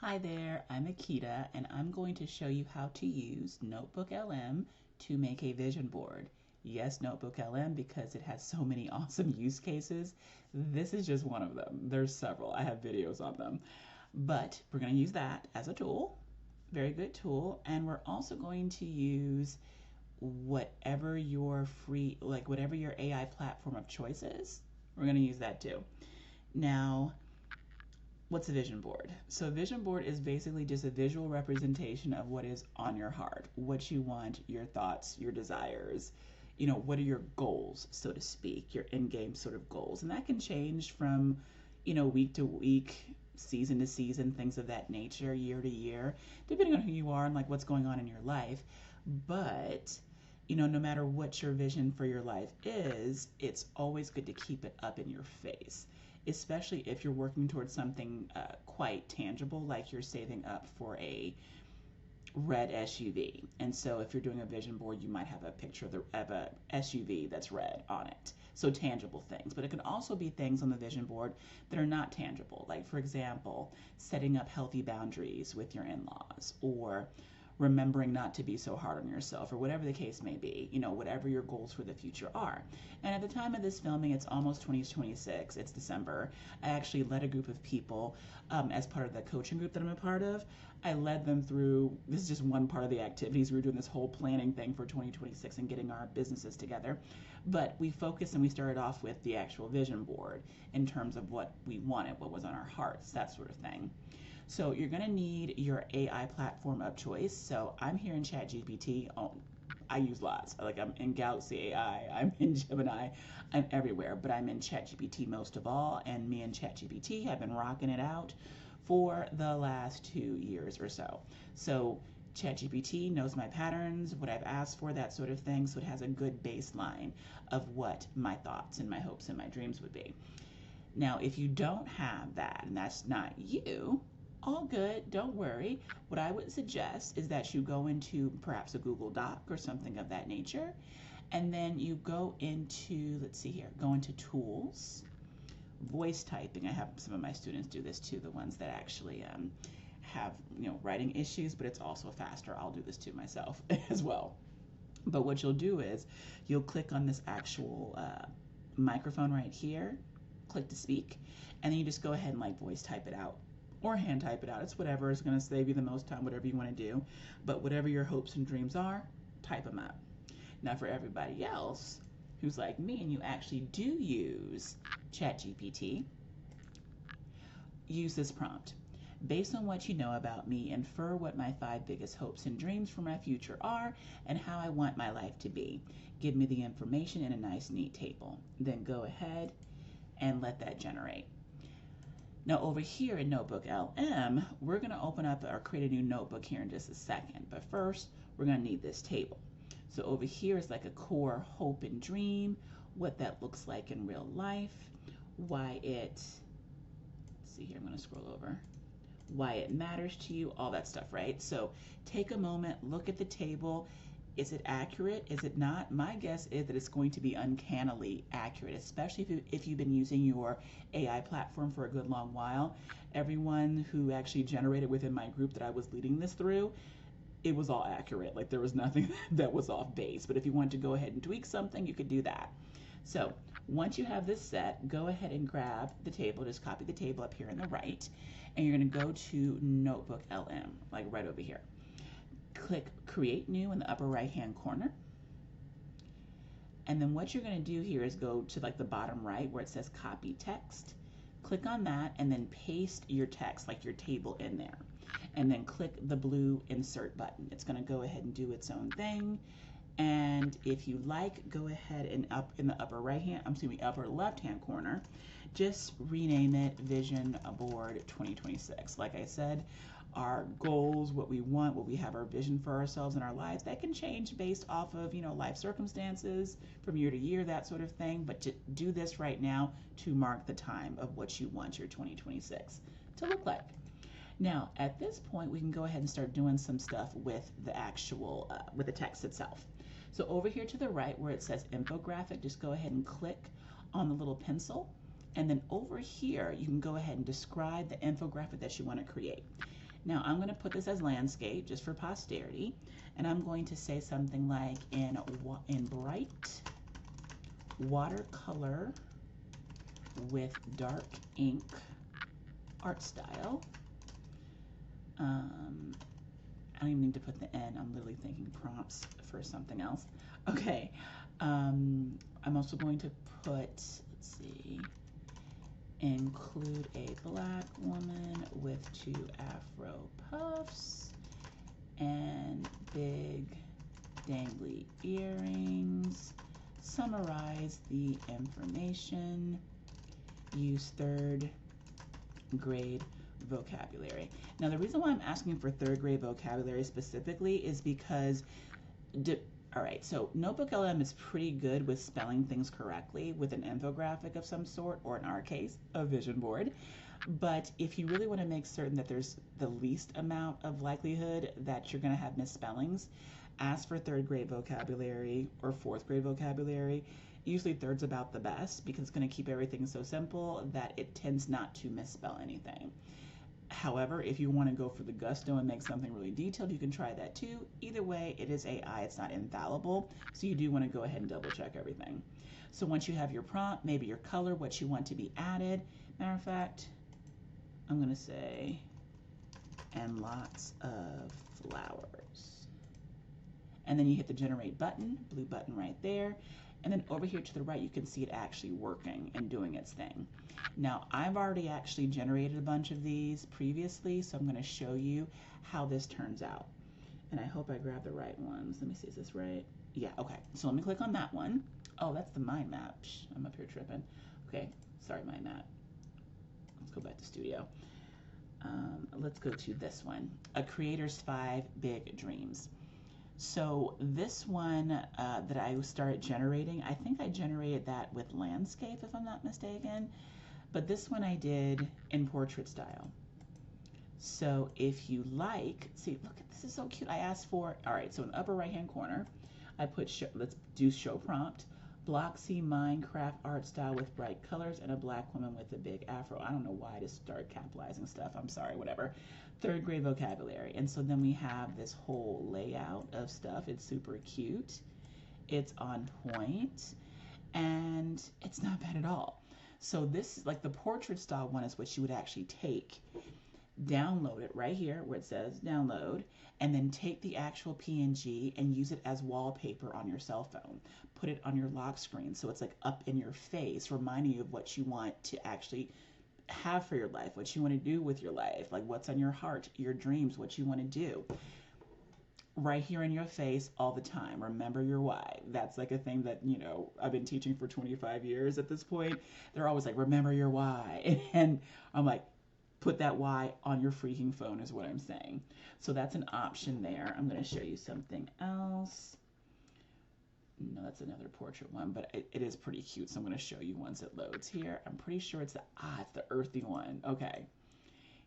Hi there, I'm Akita and I'm going to show you how to use NotebookLM to make a vision board. Yes, NotebookLM because it has so many awesome use cases. This is just one of them. There's several. I have videos on them. But we're going to use that as a tool. Very good tool. And we're also going to use whatever your whatever your AI platform of choice is. We're going to use that too. Now, what's a vision board? So a vision board is basically just a visual representation of what is on your heart, what you want, your thoughts, your desires, what are your goals, so to speak, your in-game sort of goals. And that can change from, week to week, season to season, things of that nature, year to year, depending on who you are and like what's going on in your life. But no matter what your vision for your life is, it's always good to keep it up in your face, especially if you're working towards something quite tangible, like you're saving up for a red SUV. And so if you're doing a vision board, you might have a picture of a SUV that's red on it. So tangible things. But it can also be things on the vision board that are not tangible. Like, for example, setting up healthy boundaries with your in-laws, or remembering not to be so hard on yourself, or whatever the case may be, whatever your goals for the future are. And at the time of this filming, it's almost 2026, it's December. I actually led a group of people as part of the coaching group that I'm a part of. I led them through, this is just one part of the activities. We were doing this whole planning thing for 2026 and getting our businesses together. But we focused and we started off with the actual vision board in terms of what we wanted, what was on our hearts, that sort of thing. So you're going to need your AI platform of choice. So I'm here in ChatGPT. I use lots. Like, I'm in Galaxy AI, I'm in Gemini, I'm everywhere. But I'm in ChatGPT most of all. And me and ChatGPT have been rocking it out for the last 2 years or so. So ChatGPT knows my patterns, what I've asked for, that sort of thing. So it has a good baseline of what my thoughts and my hopes and my dreams would be. Now, if you don't have that, and that's not you, all good, don't worry. What I would suggest is that you go into perhaps a Google Doc or something of that nature, and then you go into, let's see here, go into Tools, Voice Typing. I have some of my students do this too, the ones that actually have writing issues, but it's also faster. I'll do this too myself as well. But what you'll do is you'll click on this actual microphone right here, click to speak, and then you just go ahead and like voice type it out or hand type it out. It's whatever is going to save you the most time, whatever you want to do. But whatever your hopes and dreams are, type them up. Now, for everybody else who's like me and you actually do use ChatGPT, use this prompt. Based on what you know about me, infer what my 5 biggest hopes and dreams for my future are and how I want my life to be. Give me the information in a nice, neat table. Then go ahead and let that generate. Now over here in NotebookLM, we're going to open up or create a new notebook here in just a second. But first, we're going to need this table. So over here is like a core hope and dream, what that looks like in real life, why it, let's see here, I'm going to scroll over, why it matters to you, all that stuff, right? So take a moment, look at the table. Is it accurate? Is it not? My guess is that it's going to be uncannily accurate, especially if you've been using your AI platform for a good long while. Everyone who actually generated within my group that I was leading this through, it was all accurate. Like, there was nothing that was off base. But if you want to go ahead and tweak something, you could do that. So once you have this set, go ahead and grab the table. Just copy the table up here on the right. And you're going to go to NotebookLM, like right over here. Click Create New in the upper right hand corner. And then what you're going to do here is go to like the bottom right where it says copy text. Click on that and then paste your text, like your table, in there. And then click the blue insert button. It's going to go ahead and do its own thing. And if you like, go ahead and up in the upper upper left hand corner, just rename it Vision Board 2026. Like I said, our goals, what we want, what we have our vision for ourselves and our lives, that can change based off of, life circumstances from year to year, that sort of thing. But to do this right now to mark the time of what you want your 2026 to look like. Now, at this point, we can go ahead and start doing some stuff with the actual, with the text itself. So over here to the right where it says infographic, just go ahead and click on the little pencil. And then over here, you can go ahead and describe the infographic that you want to create. Now I'm going to put this as landscape just for posterity, and I'm going to say something like in bright watercolor with dark ink art style. I don't even need to put the N. I'm literally thinking prompts for something else. Okay. I'm also going to put, let's see, include a black woman with 2 afro puffs and big dangly earrings. Summarize the information. Use 3rd grade vocabulary. Now, the reason why I'm asking for 3rd grade vocabulary specifically is because, all right, so NotebookLM is pretty good with spelling things correctly with an infographic of some sort, or in our case, a vision board. But if you really want to make certain that there's the least amount of likelihood that you're going to have misspellings, ask for 3rd grade vocabulary or 4th grade vocabulary. Usually 3rd's about the best because it's going to keep everything so simple that it tends not to misspell anything. However, if you want to go for the gusto and make something really detailed, you can try that too. Either way, it is AI, it's not infallible, so you do want to go ahead and double check everything. So once you have your prompt, maybe your color, what you want to be added. Matter of fact, I'm going to say, and lots of flowers. And then you hit the generate button, blue button right there. And then over here to the right, you can see it actually working and doing its thing. Now, I've already actually generated a bunch of these previously, so I'm going to show you how this turns out. And I hope I grab the right ones. Let me see, is this right? Yeah, okay. So let me click on that one. Oh, that's the mind map. I'm up here tripping. Okay, sorry, mind map. Let's go back to Studio. Let's go to this one, A Creator's 5 Big Dreams. So this one that I started generating, I think I generated that with landscape, if I'm not mistaken. But this one I did in portrait style. So if you like, see, look, this is so cute. I asked for, all right, so in the upper right-hand corner, I put, let's do show prompt, Bloxy Minecraft art style with bright colors and a black woman with a big afro. I don't know why I just started capitalizing stuff. I'm sorry, whatever. 3rd grade vocabulary. And so then we have this whole layout of stuff. It's super cute. It's on point. And it's not bad at all. So this, like the portrait style one, is what you would actually take, download it right here where it says download, and then take the actual PNG and use it as wallpaper on your cell phone. Put it on your lock screen so it's like up in your face, reminding you of what you want to actually have for your life, what you want to do with your life, like what's on your heart, your dreams, what you want to do. Right here in your face all the time. Remember your why. That's like a thing that, you know, I've been teaching for 25 years at this point. They're always like, remember your why. And I'm like, put that why on your freaking phone is what I'm saying. So that's an option there. I'm going to show you something else. No, that's another portrait one, but it is pretty cute. So I'm going to show you once it loads here. I'm pretty sure it's it's the earthy one. Okay.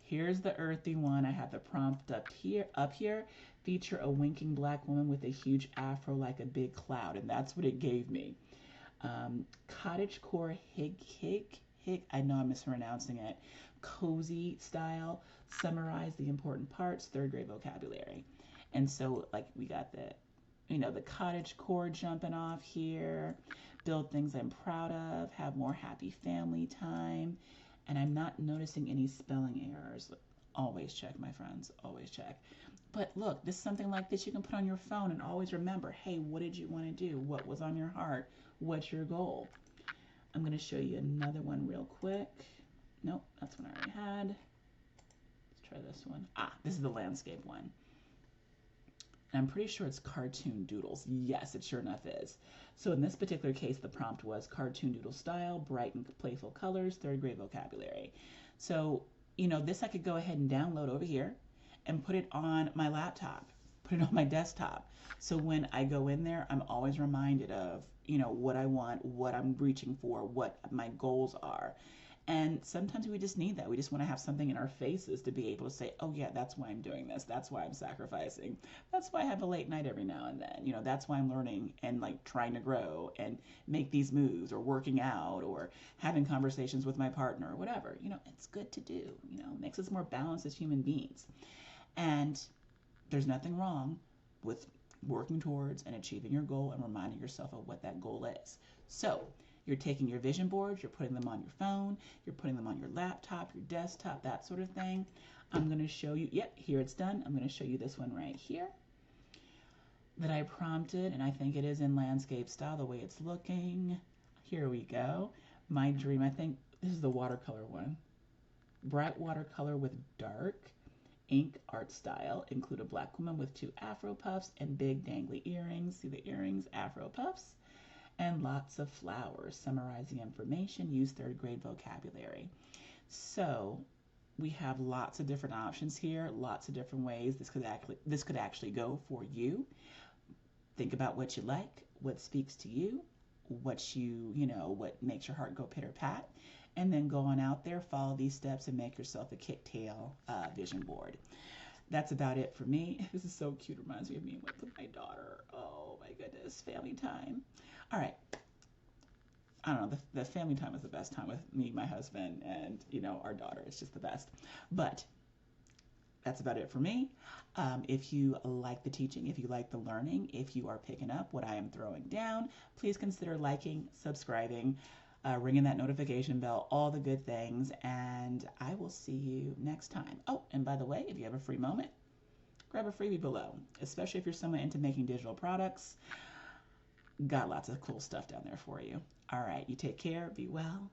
Here's the earthy one. I have the prompt up here. Feature a winking black woman with a huge afro like a big cloud. And that's what it gave me. Cottagecore hig. I know I'm mispronouncing it. Cozy style. Summarize the important parts. 3rd grade vocabulary. And so like we got the, you know, the cottagecore jumping off here. Build things I'm proud of. Have more happy family time. And I'm not noticing any spelling errors. Always check, my friends. Always check. But look, this is something like this you can put on your phone and always remember, hey, what did you want to do? What was on your heart? What's your goal? I'm going to show you another one real quick. Nope, that's one I already had. Let's try this one. This is the landscape one. And I'm pretty sure it's cartoon doodles. Yes, it sure enough is. So in this particular case, the prompt was cartoon doodle style, bright and playful colors, 3rd grade vocabulary. So, you know, this I could go ahead and download over here and put it on my laptop, put it on my desktop. So when I go in there, I'm always reminded of, you know, what I want, what I'm reaching for, what my goals are. And sometimes we just need that. We just want to have something in our faces to be able to say, oh yeah, that's why I'm doing this. That's why I'm sacrificing. That's why I have a late night every now and then. You know, that's why I'm learning and like trying to grow and make these moves, or working out, or having conversations with my partner, or whatever. You know, it's good to do. You know, it makes us more balanced as human beings. And there's nothing wrong with working towards and achieving your goal and reminding yourself of what that goal is. So you're taking your vision boards, you're putting them on your phone, you're putting them on your laptop, your desktop, that sort of thing. I'm going to show you, yep, here it's done. I'm going to show you this one right here that I prompted, and I think it is in landscape style the way it's looking. Here we go. My dream, I think this is the watercolor one. Bright watercolor with dark ink art style. Include a black woman with 2 afro puffs and big dangly earrings. See the earrings, afro puffs. And lots of flowers. Summarizing information. Use 3rd grade vocabulary. So we have lots of different options here, lots of different ways this could actually go for you. Think about what you like, what speaks to you, what what makes your heart go pitter pat, and then go on out there, follow these steps, and make yourself a kicktail vision board. That's about it for me. This is so cute. Reminds me of me with my daughter. Oh my goodness, family time. All right. I don't know, the family time is the best time with me, my husband, and, our daughter. It's just the best. But that's about it for me. If you like the teaching, if you like the learning, if you are picking up what I am throwing down, please consider liking, subscribing, ringing that notification bell, all the good things, and I will see you next time. Oh, and by the way, if you have a free moment, grab a freebie below, especially if you're someone into making digital products. Got lots of cool stuff down there for you. All right, you take care, be well.